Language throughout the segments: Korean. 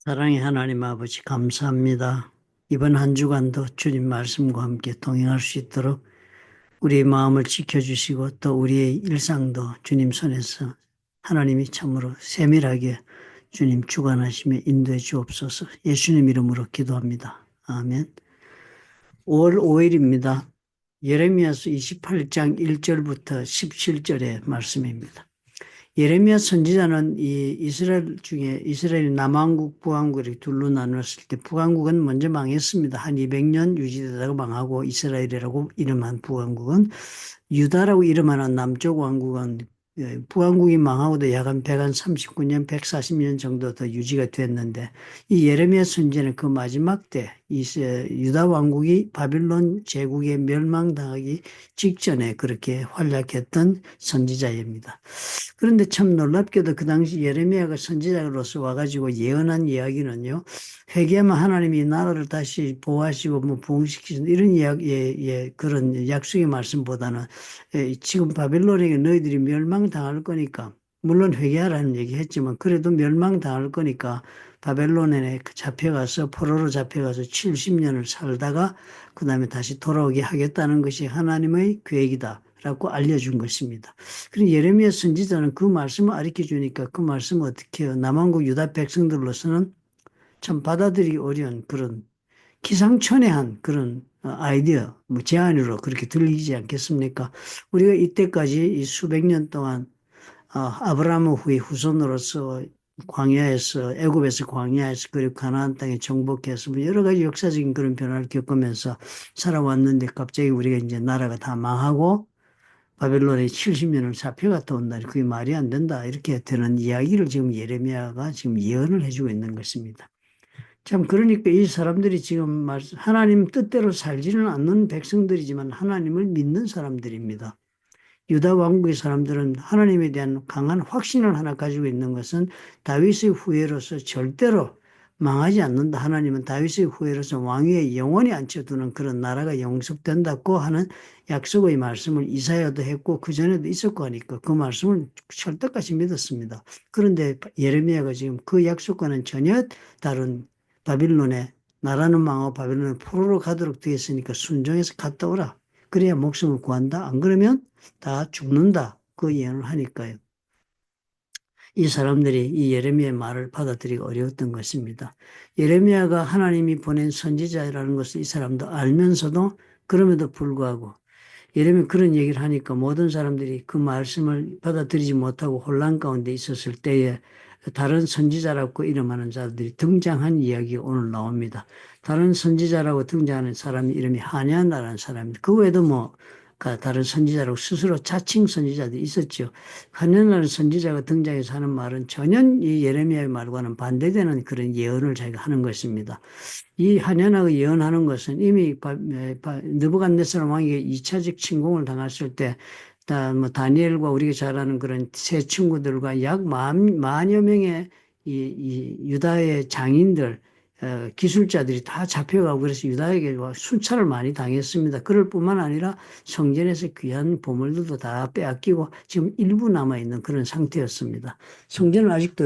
사랑의 하나님 아버지 감사합니다. 이번 한 주간도 주님 말씀과 함께 동행할 수 있도록 우리의 마음을 지켜주시고 또 우리의 일상도 주님 손에서 하나님이 참으로 세밀하게 주님 주관하시며 인도해 주옵소서. 예수님 이름으로 기도합니다. 아멘. 5월 5일입니다. 예레미야서 28장 1절부터 17절의 말씀입니다. 예레미야 선지자는 이 이스라엘 중에 이스라엘 남왕국, 북왕국 이렇게 둘로 나누었을 때 북왕국은 먼저 망했습니다. 한 200년 유지되다가 망하고 이스라엘이라고 이름한 북왕국은 유다라고 이름하는 남쪽 왕국은 북왕국이 망하고도 약 한 139년, 140년 정도 더 유지가 됐는데 이 예레미야 선지자는 그 마지막 때 유다 왕국이 바빌론 제국에 멸망당하기 직전에 그렇게 활약했던 선지자입니다. 그런데 참 놀랍게도 그 당시 예레미야가 선지자로서 와가지고 예언한 이야기는요, 회개하면 하나님이 나라를 다시 보호하시고 뭐 부흥시키신 이런 이야기, 그런 약속의 말씀보다는 지금 바빌론에게 너희들이 멸망당할 거니까, 물론 회개하라는 얘기 했지만 그래도 멸망당할 거니까 바벨론에 잡혀가서 포로로 잡혀가서 70년을 살다가 그 다음에 다시 돌아오게 하겠다는 것이 하나님의 계획이다 라고 알려준 것입니다. 그리고 예레미야 선지자는 그 말씀을 가르쳐 주니까 그 말씀을 어떻게 해요? 남한국 유다 백성들로서는 참 받아들이기 어려운 그런 기상천외한 그런 아이디어, 뭐 제안으로 그렇게 들리지 않겠습니까? 우리가 이때까지 이 수백 년 동안 아브라함 후의 후손으로서 광야에서 애굽에서 광야에서 그리고 가나안 땅에 정복해서 뭐 여러 가지 역사적인 그런 변화를 겪으면서 살아왔는데 갑자기 우리가 이제 나라가 다 망하고 바벨론에 70년을 잡혀갔다 온다. 그게 말이 안 된다. 이렇게 되는 이야기를 지금 예레미야가 지금 예언을 해주고 있는 것입니다. 참 그러니까 이 사람들이 지금 하나님 뜻대로 살지는 않는 백성들이지만 하나님을 믿는 사람들입니다. 유다 왕국의 사람들은 하나님에 대한 강한 확신을 하나 가지고 있는 것은 다윗의 후예로서 절대로 망하지 않는다. 하나님은 다윗의 후예로서 왕위에 영원히 앉혀두는 그런 나라가 영속된다고 하는 약속의 말씀을 이사야도 했고 그전에도 있었고 하니까 그 말씀을 철떡같이 믿었습니다. 그런데 예레미야가 지금 그 약속과는 전혀 다른 바빌론에 나라는 망하고 바빌론에 포로로 가도록 되어 있으니까 순종해서 갔다 오라. 그래야 목숨을 구한다. 안 그러면 다 죽는다. 그 예언을 하니까요. 이 사람들이 이 예레미야의 말을 받아들이기 어려웠던 것입니다. 예레미야가 하나님이 보낸 선지자라는 것을 이 사람도 알면서도 그럼에도 불구하고 예레미야 그런 얘기를 하니까 모든 사람들이 그 말씀을 받아들이지 못하고 혼란 가운데 있었을 때에 다른 선지자라고 이름하는 자들이 등장한 이야기가 오늘 나옵니다. 다른 선지자라고 등장하는 사람이 이름이 하냐나라는 사람입니다. 그 외에도 뭐 다른 선지자라고 스스로 자칭 선지자들이 있었죠. 하냐나라는 선지자가 등장해서 하는 말은 전혀 이 예레미야의 말과는 반대되는 그런 예언을 자기가 하는 것입니다. 이 하냐나가 예언하는 것은 이미 느부갓네살 왕에게 2차적 침공을 당했을 때, 뭐 다니엘과 우리가 잘 아는 그런 세 친구들과 약 만여 명의 이 유다의 장인들, 기술자들이 다 잡혀가고 그래서 유다에게 순찰을 많이 당했습니다. 그럴 뿐만 아니라 성전에서 귀한 보물들도 다 빼앗기고 지금 일부 남아있는 그런 상태였습니다. 성전은 아직도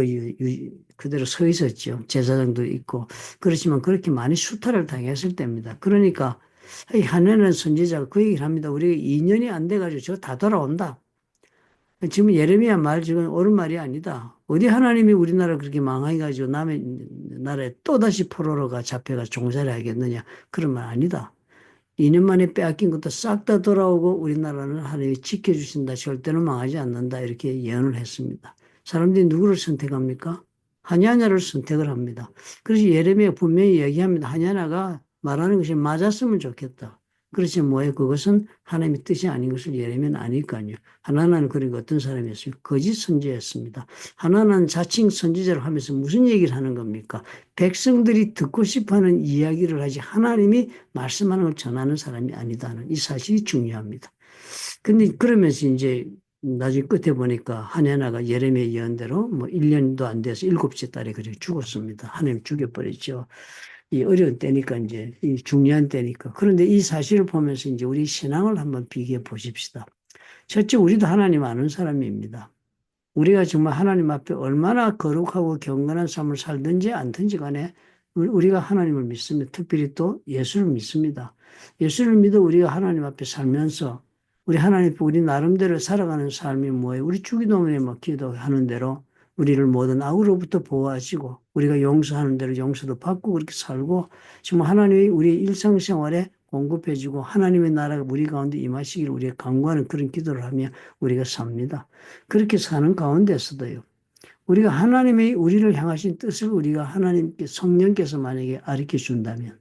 그대로 서 있었죠. 제사장도 있고. 그렇지만 그렇게 많이 수탈을 당했을 때입니다. 그러니까 하나는 선지자가 그 얘기를 합니다. 우리가 2년이 안 돼가지고 저 다 돌아온다. 지금 예레미야 말 지금 옳은 말이 아니다. 어디 하나님이 우리나라 그렇게 망하게 가지고 남의 나라에 또다시 포로로가 잡혀가 종살이 하겠느냐. 그런 말 아니다. 2년 만에 빼앗긴 것도 싹 다 돌아오고 우리나라는 하나님이 지켜주신다. 절대로 망하지 않는다. 이렇게 예언을 했습니다. 사람들이 누구를 선택합니까? 하냐나를 선택을 합니다. 그래서 예레미야 분명히 얘기합니다. 하냐나가 말하는 것이 맞았으면 좋겠다. 그렇지 뭐예요? 그것은 하나님의 뜻이 아닌 것을 예레미야는 아니까요. 하나나는 그러니까 어떤 사람이었어요? 거짓 선지자였습니다. 하나나는 자칭 선지자를 하면서 무슨 얘기를 하는 겁니까? 백성들이 듣고 싶어하는 이야기를 하지 하나님이 말씀하는 걸 전하는 사람이 아니다는 이 사실이 중요합니다. 근데 그러면서 이제 나중에 끝에 보니까 하냐나가 예레미야 예언대로 뭐 1년도 안 돼서 일곱째 달에 그렇게 죽었습니다. 하나님 죽여버렸죠. 이 어려운 때니까 이제 이 중요한 때니까. 그런데 이 사실을 보면서 이제 우리 신앙을 한번 비교해 보십시다. 첫째, 우리도 하나님 아는 사람입니다. 우리가 정말 하나님 앞에 얼마나 거룩하고 경건한 삶을 살든지 않든지 간에 우리가 하나님을 믿습니다. 특별히 또 예수를 믿습니다. 예수를 믿어 우리가 하나님 앞에 살면서 우리 하나님 앞에 우리 나름대로 살아가는 삶이 뭐예요? 우리 주기도문에 뭐 기도하는 대로 우리를 모든 악으로부터 보호하시고 우리가 용서하는 대로 용서도 받고 그렇게 살고 정말 하나님이 우리 일상생활에 공급해주고 하나님의 나라가 우리 가운데 임하시기를 우리가 간구하는 그런 기도를 하며 우리가 삽니다. 그렇게 사는 가운데서도요. 우리가 하나님의 우리를 향하신 뜻을 우리가 하나님께 성령께서 만약에 가르쳐 준다면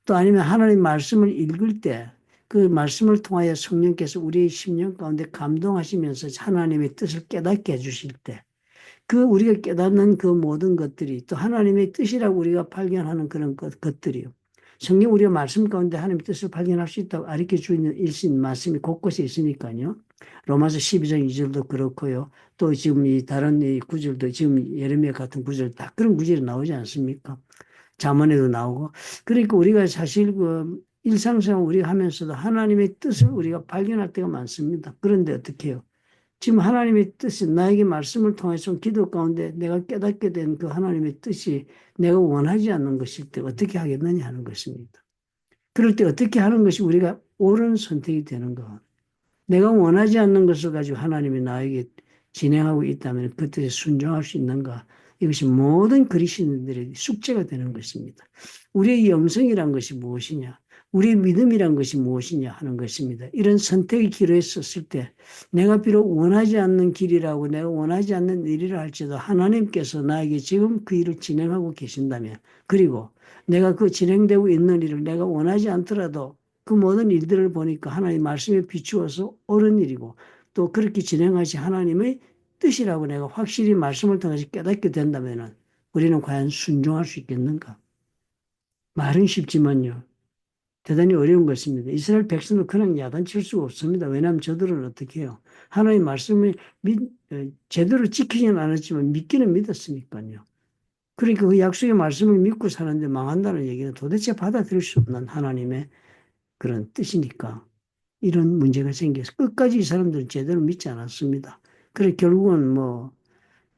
또 아니면 하나님 말씀을 읽을 때 그 말씀을 통하여 성령께서 우리의 심령 가운데 감동하시면서 하나님의 뜻을 깨닫게 해주실 때 그 우리가 깨닫는 그 모든 것들이 또 하나님의 뜻이라고 우리가 발견하는 그런 것들이요. 성경 우리가 말씀 가운데 하나님의 뜻을 발견할 수 있다고 가르쳐 주는 일신 말씀이 곳곳에 있으니까요. 로마서 12장 2절도 그렇고요. 또 지금 이 다른 이 구절도 지금 예레미야 같은 구절 다 그런 구절이 나오지 않습니까? 잠언에도 나오고. 그러니까 우리가 사실 그 일상생활 우리가 하면서도 하나님의 뜻을 우리가 발견할 때가 많습니다. 그런데 어떻게 해요? 지금 하나님의 뜻이 나에게 말씀을 통해서 기도 가운데 내가 깨닫게 된 그 하나님의 뜻이 내가 원하지 않는 것일 때 어떻게 하겠느냐 하는 것입니다. 그럴 때 어떻게 하는 것이 우리가 옳은 선택이 되는 거. 내가 원하지 않는 것을 가지고 하나님이 나에게 진행하고 있다면 그 뜻에 순종할 수 있는가? 이것이 모든 그리스도인들의 숙제가 되는 것입니다. 우리의 영성이란 것이 무엇이냐? 우리의 믿음이란 것이 무엇이냐 하는 것입니다. 이런 선택의 길에 섰을 때 내가 비록 원하지 않는 길이라고 내가 원하지 않는 일이라 할지라도 하나님께서 나에게 지금 그 일을 진행하고 계신다면 그리고 내가 그 진행되고 있는 일을 내가 원하지 않더라도 그 모든 일들을 보니까 하나님 말씀에 비추어서 옳은 일이고 또 그렇게 진행하시 하나님의 뜻이라고 내가 확실히 말씀을 통해서 깨닫게 된다면 우리는 과연 순종할 수 있겠는가? 말은 쉽지만요. 대단히 어려운 것입니다. 이스라엘 백성도 그냥 야단칠 수가 없습니다. 왜냐하면 저들은 어떻게 해요? 하나님의 말씀을 제대로 지키지는 않았지만 믿기는 믿었으니까요. 그러니까 그 약속의 말씀을 믿고 사는데 망한다는 얘기는 도대체 받아들일 수 없는 하나님의 그런 뜻이니까 이런 문제가 생겨서 끝까지 이 사람들은 제대로 믿지 않았습니다. 그래 결국은 뭐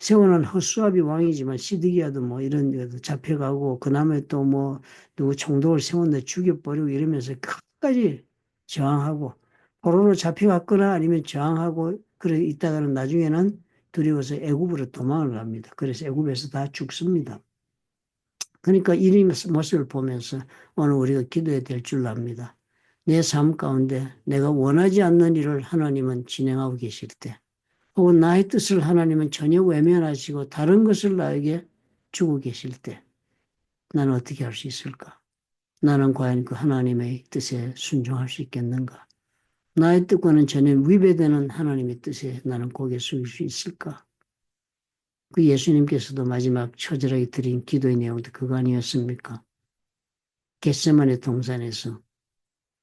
세월은 허수아비 왕이지만 시드기야도 뭐 이런 데도 잡혀가고 그다음에 또 뭐 누구 총독을 세웠는데 죽여버리고 이러면서 끝까지 저항하고 포로로 잡혀갔거나 아니면 저항하고 그래 있다가는 나중에는 두려워서 애굽으로 도망을 갑니다. 그래서 애굽에서 다 죽습니다. 그러니까 이 모습을 보면서 오늘 우리가 기도해야 될 줄 압니다. 내 삶 가운데 내가 원하지 않는 일을 하나님은 진행하고 계실 때 혹은 나의 뜻을 하나님은 전혀 외면하시고 다른 것을 나에게 주고 계실 때 나는 어떻게 할 수 있을까? 나는 과연 그 하나님의 뜻에 순종할 수 있겠는가? 나의 뜻과는 전혀 위배되는 하나님의 뜻에 나는 고개 숙일 수 있을까? 그 예수님께서도 마지막 처절하게 드린 기도의 내용도 그거 아니었습니까? 겟세마네 동산에서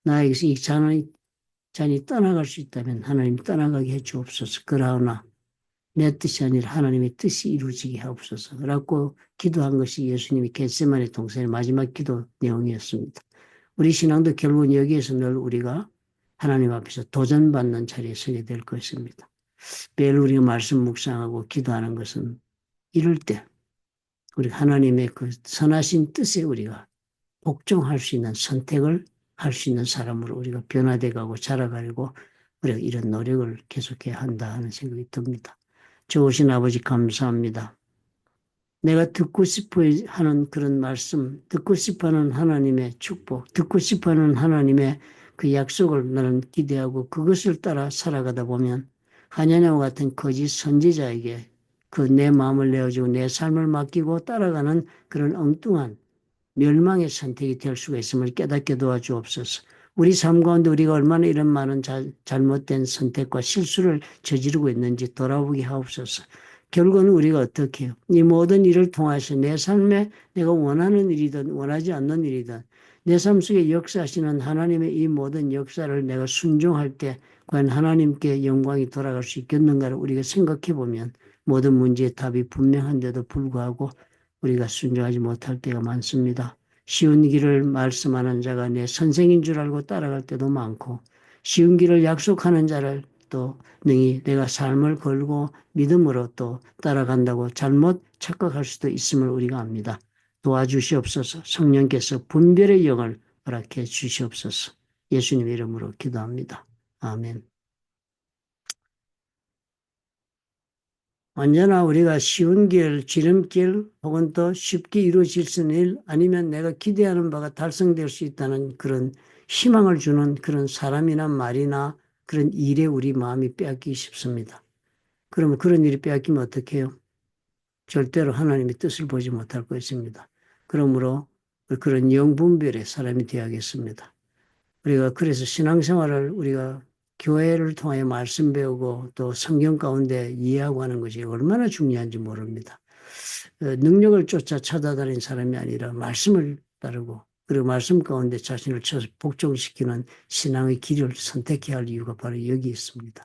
나에게서 이 잔이 떠나갈 수 있다면 하나님 떠나가게 해 주옵소서. 그러나 내 뜻이 아니라 하나님의 뜻이 이루어지게 하옵소서. 라고 기도한 것이 예수님이 겟세마네 동산의 마지막 기도 내용이었습니다. 우리 신앙도 결국은 여기에서 늘 우리가 하나님 앞에서 도전받는 자리에 서게 될 것입니다. 매일 우리가 말씀 묵상하고 기도하는 것은 이럴 때 우리 하나님의 그 선하신 뜻에 우리가 복종할 수 있는 선택을 할 수 있는 사람으로 우리가 변화돼 가고 자라가려고 우리가 이런 노력을 계속해야 한다 하는 생각이 듭니다. 좋으신 아버지 감사합니다. 내가 듣고 싶어 하는 그런 말씀, 듣고 싶어 하는 하나님의 축복, 듣고 싶어 하는 하나님의 그 약속을 나는 기대하고 그것을 따라 살아가다 보면 하냐냐와 같은 거짓 선지자에게 그 내 마음을 내어주고 내 삶을 맡기고 따라가는 그런 엉뚱한 멸망의 선택이 될 수가 있음을 깨닫게 도와주옵소서. 우리 삶 가운데 우리가 얼마나 이런 많은 잘못된 선택과 실수를 저지르고 있는지 돌아보게 하옵소서. 결국은 우리가 어떻게 해요? 이 모든 일을 통해서 내 삶에 내가 원하는 일이든 원하지 않는 일이든 내 삶 속에 역사하시는 하나님의 이 모든 역사를 내가 순종할 때 과연 하나님께 영광이 돌아갈 수 있겠는가를 우리가 생각해 보면 모든 문제의 답이 분명한데도 불구하고 우리가 순종하지 못할 때가 많습니다. 쉬운 길을 말씀하는 자가 내 선생인 줄 알고 따라갈 때도 많고 쉬운 길을 약속하는 자를 또 능히 내가 삶을 걸고 믿음으로 또 따라간다고 잘못 착각할 수도 있음을 우리가 압니다. 도와주시옵소서. 성령께서 분별의 영을 허락해 주시옵소서. 예수님 이름으로 기도합니다. 아멘. 언제나 우리가 쉬운 길, 지름길 혹은 또 쉽게 이루어질 수 있는 일 아니면 내가 기대하는 바가 달성될 수 있다는 그런 희망을 주는 그런 사람이나 말이나 그런 일에 우리 마음이 빼앗기기 쉽습니다. 그러면 그런 일이 빼앗기면 어떻게 해요? 절대로 하나님의 뜻을 보지 못할 것입니다. 그러므로 그런 영분별의 사람이 되어야겠습니다. 우리가 그래서 신앙생활을 우리가 교회를 통해 말씀 배우고 또 성경 가운데 이해하고 하는 것이 얼마나 중요한지 모릅니다. 능력을 쫓아 찾아다니는 사람이 아니라 말씀을 따르고 그리고 말씀 가운데 자신을 복종시키는 신앙의 길을 선택해야 할 이유가 바로 여기 있습니다.